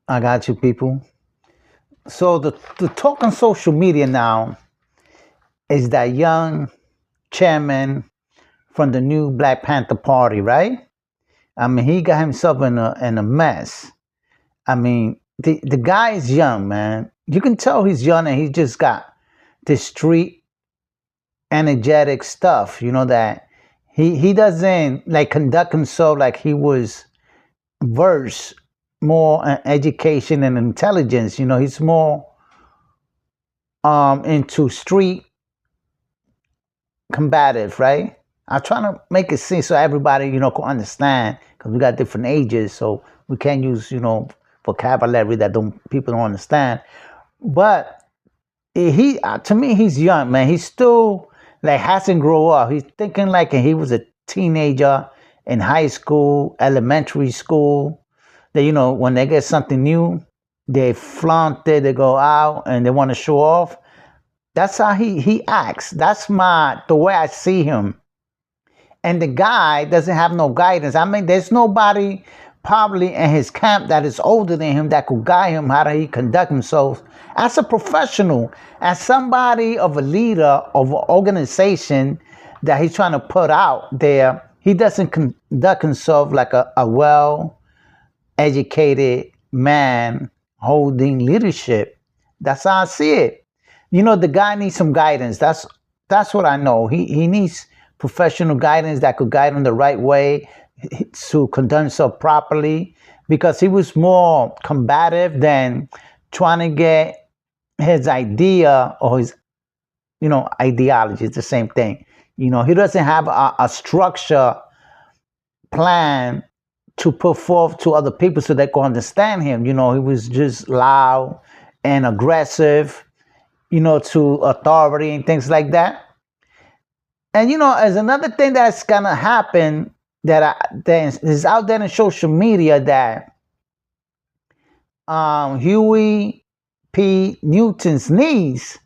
I got you, people. So the talk on social media now is that young chairman from the new Black Panther Party, right? I mean, he got himself in a mess. I mean, the guy is young, man. You can tell he's young and he just got this street energetic stuff. You know that he doesn't like conduct himself like he was versed more in education and intelligence. You know, he's more into street combative, right? I'm trying to make it seem so everybody, can understand because we got different ages, so we can't use, vocabulary that don't people don't understand. But to me, he's young, man. He's still like hasn't grown up. He's thinking like he was a teenager in high school, elementary school. That when they get something new, they flaunt it. They go out and they want to show off. That's how he acts. That's the way I see him. And the guy doesn't have no guidance. I mean, there's nobody probably in his camp that is older than him that could guide him how he conduct himself as a professional, as somebody of a leader of an organization that he's trying to put out there. He doesn't conduct himself like a well-educated man holding leadership. That's how I see it. The guy needs some guidance. That's what I know. He needs professional guidance that could guide him the right way to conduct himself properly, because he was more combative than trying to get his idea or his ideology. It's the same thing. He doesn't have a structure plan to put forth to other people so they can understand him. He was just loud and aggressive, to authority and things like that. And as another thing that's gonna happen that is out there in social media, that Huey P. Newton's niece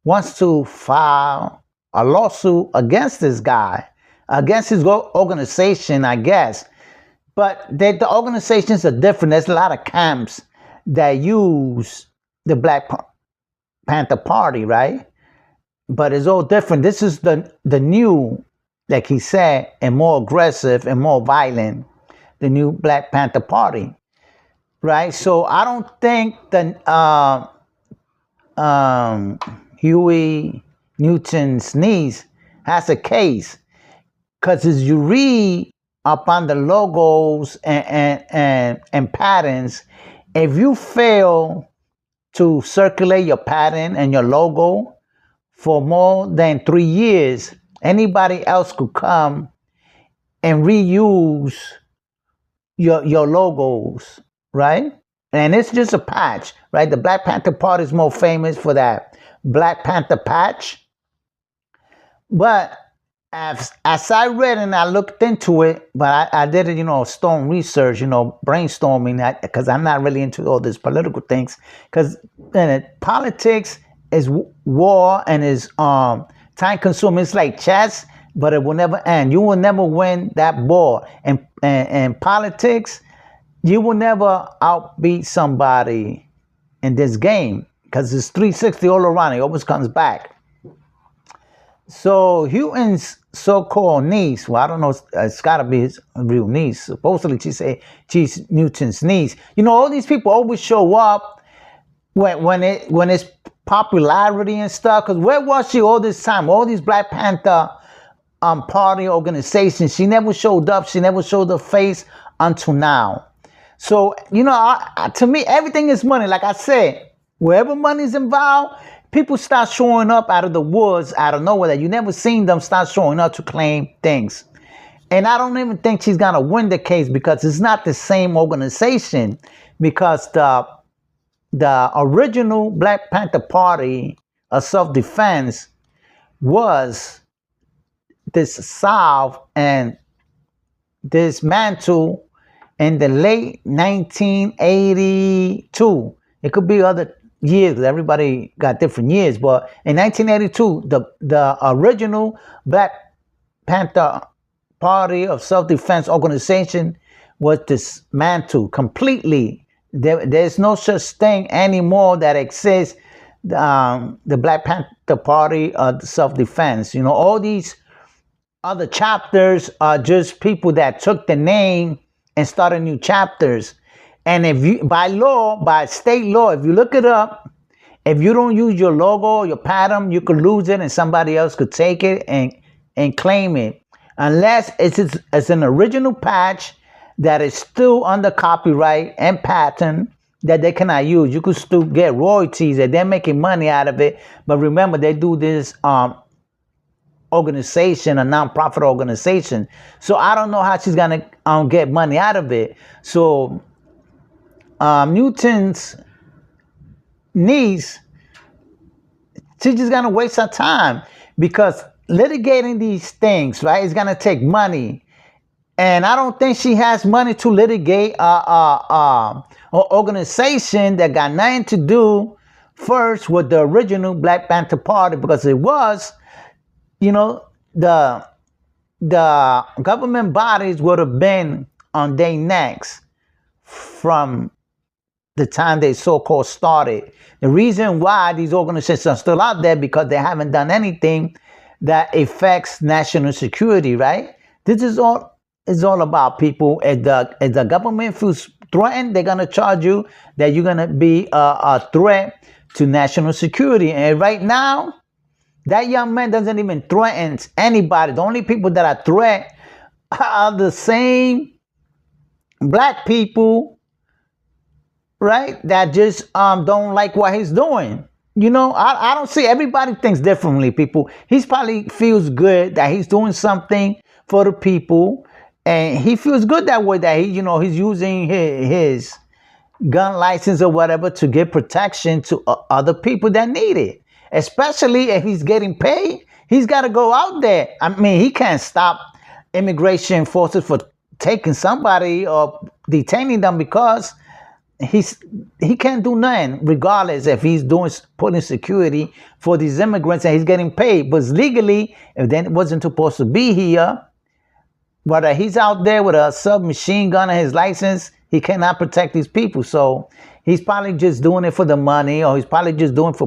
wants to file a lawsuit against this guy, against his organization, I guess. But the organizations are different. There's a lot of camps that use the Black Panther Party, right? But it's all different. This is the new, like he said, and more aggressive and more violent, the new Black Panther Party, right? So I don't think that Huey Newton's niece has a case, because as you read up on the logos and patterns, if you fail to circulate your pattern and your logo for more than 3 years, anybody else could come and reuse your logos, right? And it's just a patch, right? The Black Panther Party is more famous for that Black Panther patch. But as I read and I looked into it, but I did it, stone research, brainstorming, because I'm not really into all these political things, because politics is war and is time consuming. It's like chess, but it will never end. You will never win that war. And politics, you will never outbeat somebody in this game, because it's 360 all around. It always comes back. So Houghton's so-called niece, well, I don't know, it's got to be his real niece. Supposedly she's Newton's niece. All these people always show up when it's popularity and stuff. Because where was she all this time? All these Black Panther party organizations, she never showed up. She never showed her face until now. So, to me, everything is money. Like I said, wherever money is involved, people start showing up out of the woods, out of nowhere, that you never seen them start showing up to claim things. And I don't even think she's going to win the case, because it's not the same organization. Because the original Black Panther Party of self-defense was dissolved and dismantled in the late 1982. It could be other years, because everybody got different years, but in 1982, the original Black Panther Party of self-defense organization was dismantled, completely There's no such thing anymore that exists. The Black Panther Party, self-defense. All these other chapters are just people that took the name and started new chapters. And if you, by law, by state law, if you look it up, if you don't use your logo, your pattern, you could lose it and somebody else could take it and claim it. Unless it's an original patch that is still under copyright and patent that they cannot use. You could still get royalties and they're making money out of it. But remember, they do this organization, a non-profit organization. So I don't know how she's gonna get money out of it. So Newton's niece, she's just gonna waste her time because litigating these things, right, is gonna take money. And I don't think she has money to litigate an organization that got nothing to do first with the original Black Panther Party, because it was, the government bodies would have been on their necks from the time they so-called started. The reason why these organizations are still out there because they haven't done anything that affects national security, right? This is all about people. If the government feels threatened, they're gonna charge you that you're gonna be a threat to national security. And right now, that young man doesn't even threaten anybody. The only people that are threat are the same black people, right, that just don't like what he's doing. I don't see, everybody thinks differently, people. He's probably feels good that he's doing something for the people, and he feels good that way, that he's using his gun license or whatever to give protection to other people that need it. Especially if he's getting paid, he's got to go out there. I mean, he can't stop immigration forces for taking somebody or detaining them because he can't do nothing, regardless if he's putting security for these immigrants and he's getting paid. But legally, if they wasn't supposed to be here, whether he's out there with a submachine gun and his license, he cannot protect these people. So he's probably just doing it for the money, or he's probably just doing it for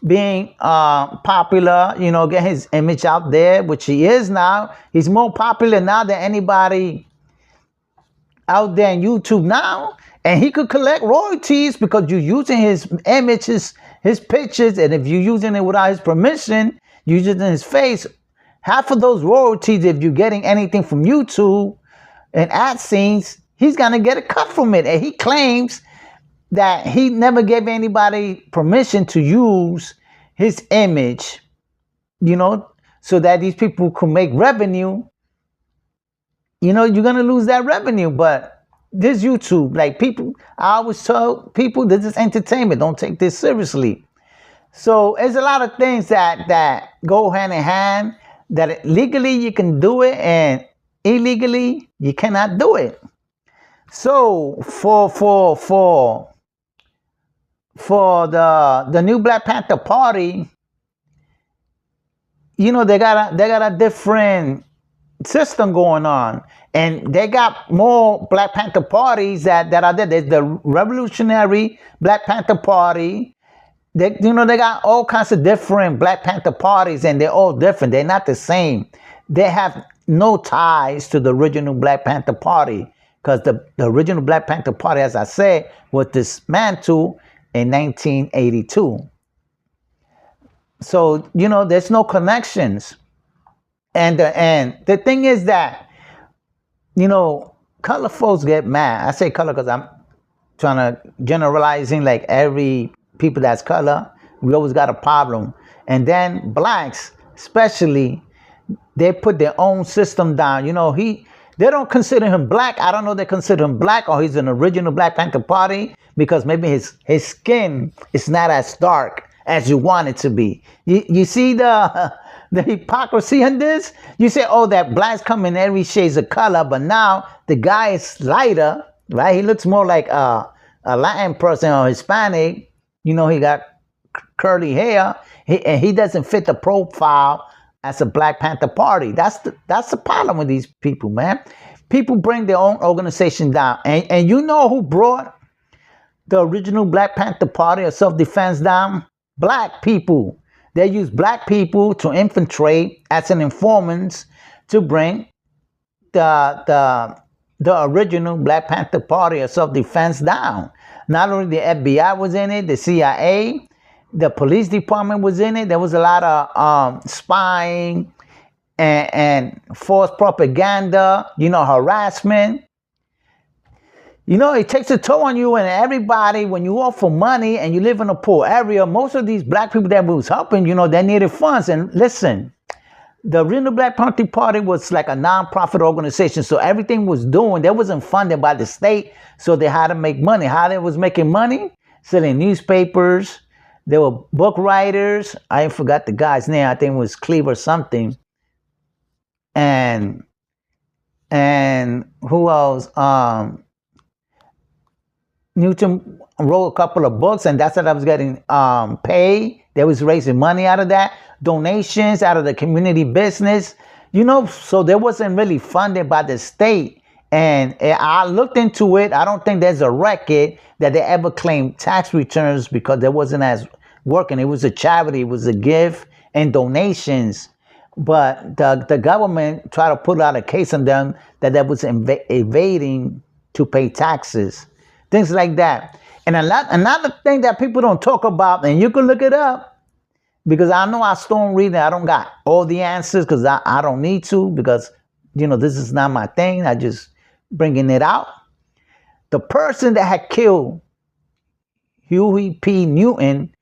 being popular, get his image out there, which he is now. He's more popular now than anybody out there on YouTube now. And he could collect royalties because you're using his images, his pictures, and if you're using it without his permission, you're using his face. Half of those royalties, if you're getting anything from YouTube and AdSense, he's gonna get a cut from it. And he claims that he never gave anybody permission to use his image, so that these people could make revenue. You're gonna lose that revenue. But this YouTube, like, people, I always tell people, this is entertainment. Don't take this seriously. So there's a lot of things that go hand in hand, that legally you can do it and illegally you cannot do it. So for the new Black Panther Party, they got a different system going on, and they got more Black Panther parties that are there. There's the Revolutionary Black Panther Party. They got all kinds of different Black Panther parties, and they're all different. They're not the same. They have no ties to the original Black Panther Party, because the original Black Panther Party, as I said, was dismantled in 1982. So, there's no connections. And the thing is that, color folks get mad. I say color because I'm trying to generalizing, like, every people that's color, we always got a problem. And then blacks, especially, they put their own system down. They don't consider him black. I don't know if they consider him black or he's an original Black Panther Party, because maybe his skin is not as dark as you want it to be. You see the hypocrisy in this? You say, oh, that blacks come in every shades of color, but now the guy is lighter, right? He looks more like a Latin person or Hispanic. He got curly hair, and he doesn't fit the profile as a Black Panther Party. That's the problem with these people, man. People bring their own organization down. And you know who brought the original Black Panther Party or self-defense down? Black people. They use black people to infiltrate as an informants to bring the the original Black Panther Party or self-defense down. Not only the FBI was in it, the CIA, the police department was in it. There was a lot of spying and false propaganda, harassment. It takes a toll on you and everybody when you offer money and you live in a poor area. Most of these black people that was helping, they needed funds. And listen, the original Black Panther Party was like a non-profit organization. So everything was doing, they wasn't funded by the state. So they had to make money. How they was making money? Selling newspapers. They were book writers. I forgot the guy's name. I think it was Cleaver something. And who else? Newton wrote a couple of books, and that's what I was getting paid. They was raising money out of that, donations out of the community business, so they wasn't really funded by the state. And I looked into it. I don't think there's a record that they ever claimed tax returns because there wasn't as working. It was a charity, it was a gift and donations. But the government tried to put out a case on them that was evading to pay taxes. Things like that. And another thing that people don't talk about, and you can look it up, because I know I don't read it. I don't got all the answers because I don't need to, because, this is not my thing. I just bringing it out. The person that had killed Huey P. Newton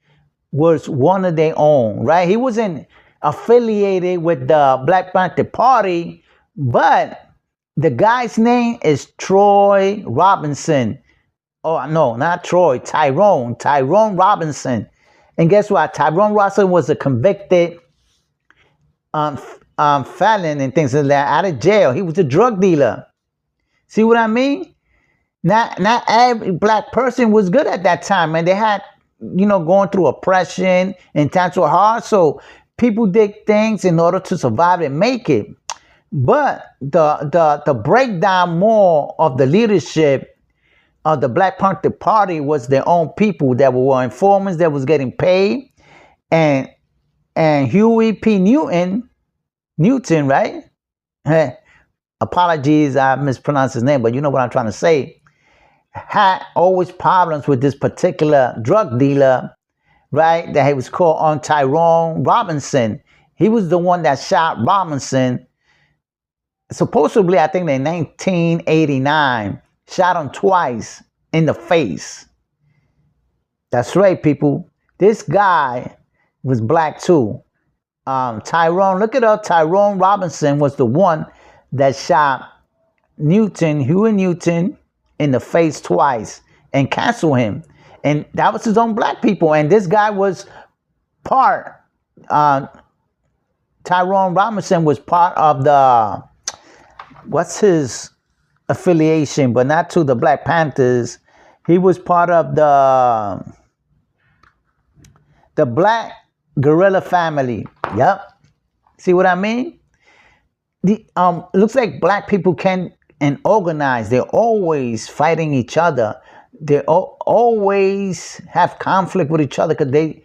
was one of their own, right? He wasn't affiliated with the Black Panther Party, but the guy's name is Troy Robinson. Oh, no, not Troy, Tyrone Robinson. And guess what? Tyrone Robinson was a convicted felon and things like that, out of jail. He was a drug dealer. See what I mean? Not every black person was good at that time, and they had, going through oppression and times were hard. So people did things in order to survive and make it. But the breakdown more of the leadership of the Black Panther Party was their own people that were informants that was getting paid. And Huey P. Newton, right? Apologies, I mispronounced his name, but you know what I'm trying to say. Had always problems with this particular drug dealer, right? That he was called Tyrone Robinson. He was the one that shot Robinson, supposedly, I think in 1989. Shot him twice in the face. That's right, people. This guy was black too. Tyrone, look it up. Tyrone Robinson was the one that shot Huey Newton, in the face twice and canceled him. And that was his own black people. And this guy was Tyrone Robinson was part of what's his affiliation, but not to the Black Panthers. He was part of the Black Guerrilla family. Yep. See what I mean? Looks like black people can and organize. They're always fighting each other. They always have conflict with each other because they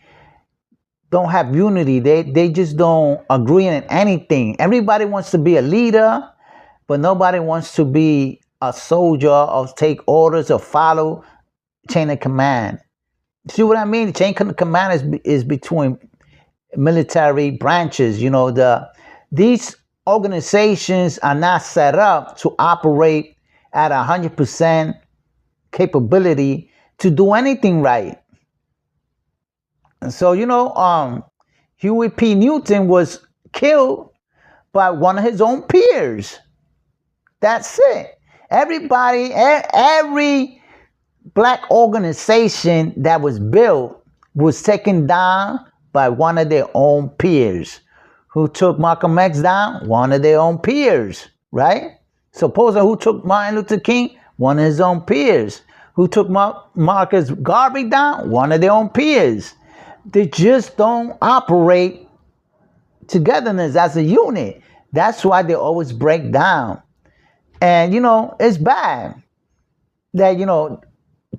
don't have unity. They just don't agree on anything. Everybody wants to be a leader, but nobody wants to be a soldier or take orders or follow chain of command. See what I mean? The chain of command is between military branches. These organizations are not set up to operate at 100% capability to do anything right. And so, Huey P. Newton was killed by one of his own peers. That's it. Everybody, every black organization that was built was taken down by one of their own peers. Who took Malcolm X down? One of their own peers, right? Supposedly, who took Martin Luther King? One of his own peers. Who took Marcus Garvey down? One of their own peers. They just don't operate togetherness as a unit. That's why they always break down. And, it's bad that,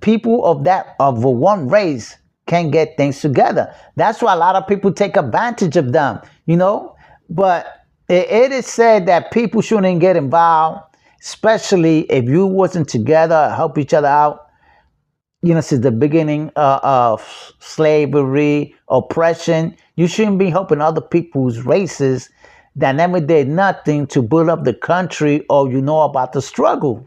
people of one race can get things together. That's why a lot of people take advantage of them, you know. But it is said that people shouldn't get involved, especially if you wasn't together, help each other out. You know, since the beginning of slavery, oppression, you shouldn't be helping other people's races that never did nothing to build up the country or you know about the struggle.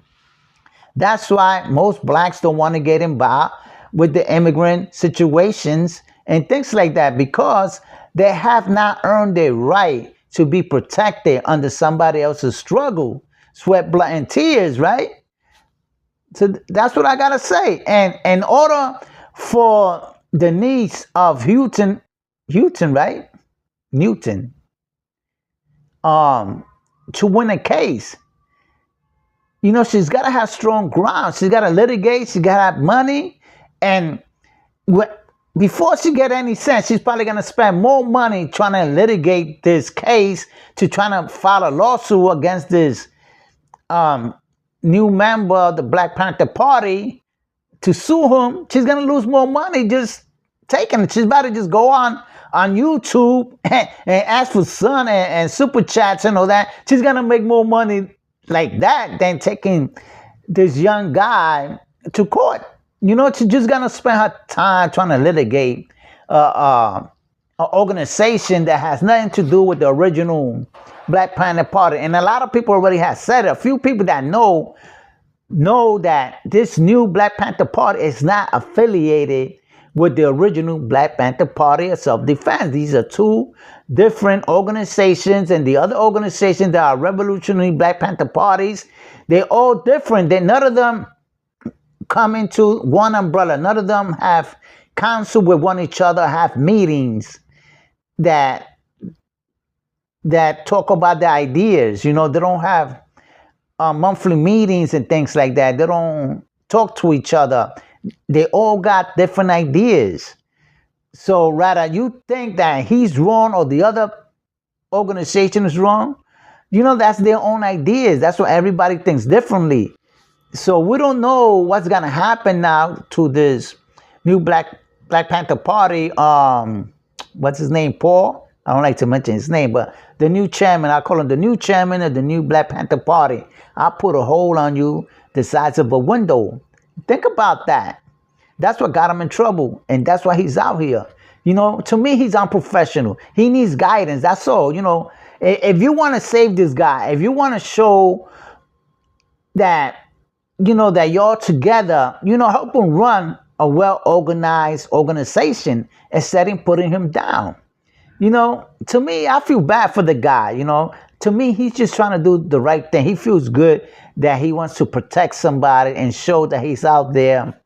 That's why most blacks don't want to get involved with the immigrant situations and things like that because they have not earned their right to be protected under somebody else's struggle, sweat, blood, and tears, right? So that's what I gotta say. And in order for the niece of Houghton, right? Newton, um, to win a case, you know, she's got to have strong ground. She's got to litigate. She got to have money. And before she get any sense, she's probably going to spend more money trying to litigate this case to trying to file a lawsuit against this new member of the Black Panther Party to sue him. She's going to lose more money just taking it. She's about to just go on YouTube and ask for son and super chats and all that. She's going to make more money like that than taking this young guy to court. You know, she's just gonna spend her time trying to litigate an organization that has nothing to do with the original Black Panther Party. And a lot of people already have said it. A few people that know that this new Black Panther Party is not affiliated with the original Black Panther Party of Self-Defense. These are two different organizations, and the other organizations that are revolutionary Black Panther parties, they're all different. None of them come into one umbrella. None of them have counsel with one each other, have meetings that talk about the ideas. You know, they don't have monthly meetings and things like that. They don't talk to each other. They all got different ideas. So rather you think that he's wrong or the other organization is wrong, you know, that's their own ideas. That's why everybody thinks differently. So we don't know what's gonna happen now to this new Black Panther Party. What's his name? Paul? I don't like to mention his name, but the new chairman, I call him the new chairman of the new Black Panther Party. I'll put a hole on you the size of a window. Think about that. That's what got him in trouble, and that's why he's out here. You know, to me, he's unprofessional. He needs guidance. That's all. You know, if you want to save this guy, if you want to show that, you know, that you're together, you know, help him run a well-organized organization instead of putting him down. You know, to me, I feel bad for the guy. You know, to me, he's just trying to do the right thing. He feels good that he wants to protect somebody and show that he's out there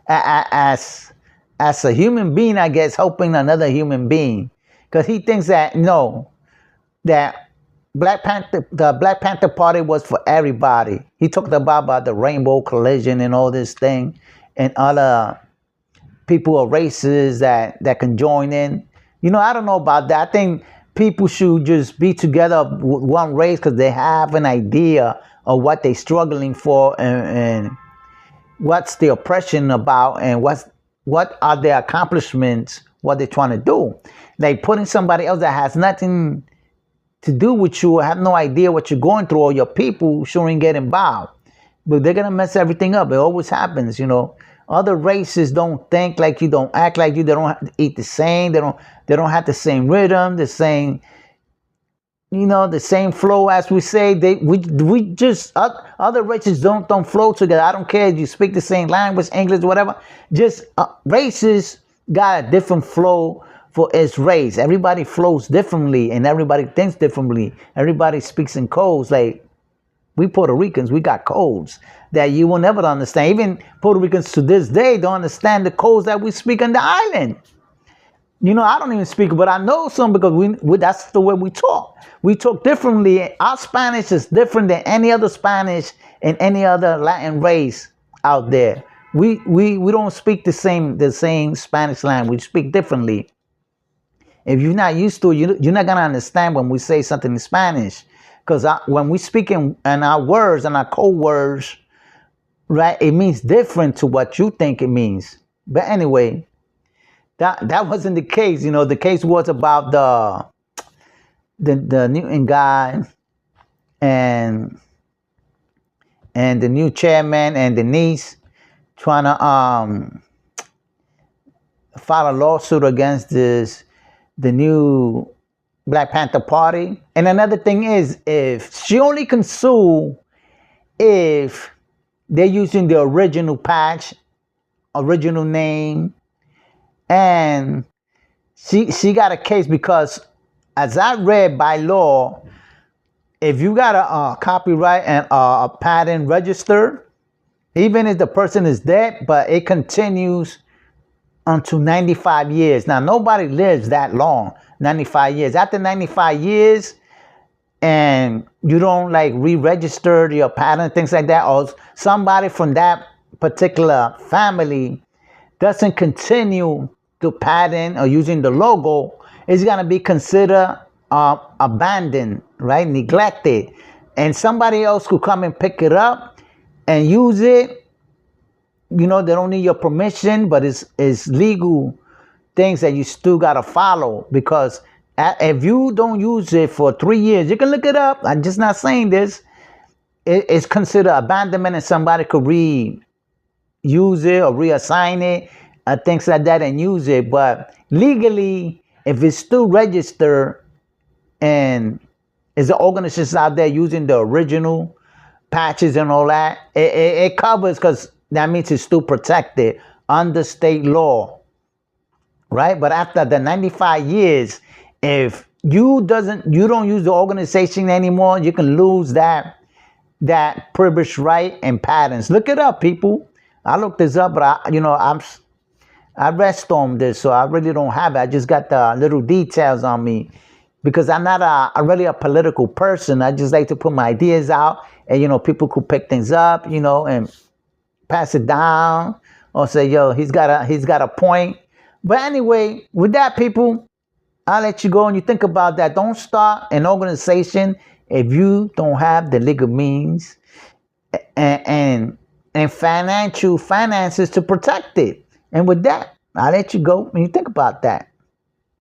as a human being, I guess, helping another human being. Because he thinks that, no, that the Black Panther Party was for everybody. He talked about the rainbow collision and all this thing and other people or races that can join in. You know, I don't know about that. I think people should just be together with one race because they have an idea of what they're struggling for and what's the oppression about and what are their accomplishments, what they're trying to do. Like putting somebody else that has nothing to do with you, have no idea what you're going through, or your people shouldn't get involved. But they're gonna mess everything up. It always happens, you know. Other races don't think like you, don't act like you, they don't have to eat the same, they don't have the same rhythm, the same, you know, the same flow as we say. We just other races don't flow together. I don't care if you speak the same language, English, whatever. Just races got a different flow for its race. Everybody flows differently and everybody thinks differently. Everybody speaks in codes. Like we Puerto Ricans, we got codes that you will never understand. Even Puerto Ricans to this day don't understand the codes that we speak on the island. You know, I don't even speak, but I know some because we that's the way we talk. We talk differently. Our Spanish is different than any other Spanish and any other Latin race out there. We don't speak the same Spanish language. We speak differently. If you're not used to it, you're not gonna understand when we say something in Spanish. Because when we speak in our words and our code words, right? It means different to what you think it means. But anyway, that wasn't the case. You know, the case was about the Newton guy and the new chairman and the niece trying to file a lawsuit against the new Black Panther Party. And another thing is, if she only can sue if they're using the original patch, original name, and she got a case because, as I read by law, if you got a copyright and a patent registered, even if the person is dead, but it continues until 95 years. Now, nobody lives that long, 95 years. After 95 years, and you don't like re-register your patent, things like that, or somebody from that particular family doesn't continue to patent or using the logo, it's going to be considered abandoned, right? Neglected. And somebody else could come and pick it up and use it. You know, they don't need your permission, but it's legal things that you still got to follow, because if you don't use it for 3 years, you can look it up. I'm just not saying this. It's considered abandonment, and somebody could reuse it or reassign it, things like that, and use it. But legally, if it's still registered and is the organizations out there using the original patches and all that, it covers, because that means it's still protected under state law, right? But after the 95 years, if you don't use the organization anymore, you can lose that privilege right and patents. Look it up, people. I looked this up, but I read stormed this, so I really don't have it. I just got the little details on me, because I'm not really a political person. I just like to put my ideas out, and people could pick things up, and pass it down, or say, yo, he's got a point. But anyway, with that, people, I'll let you go and you think about that. Don't start an organization if you don't have the legal means and finances to protect it. And with that, I'll let you go and you think about that.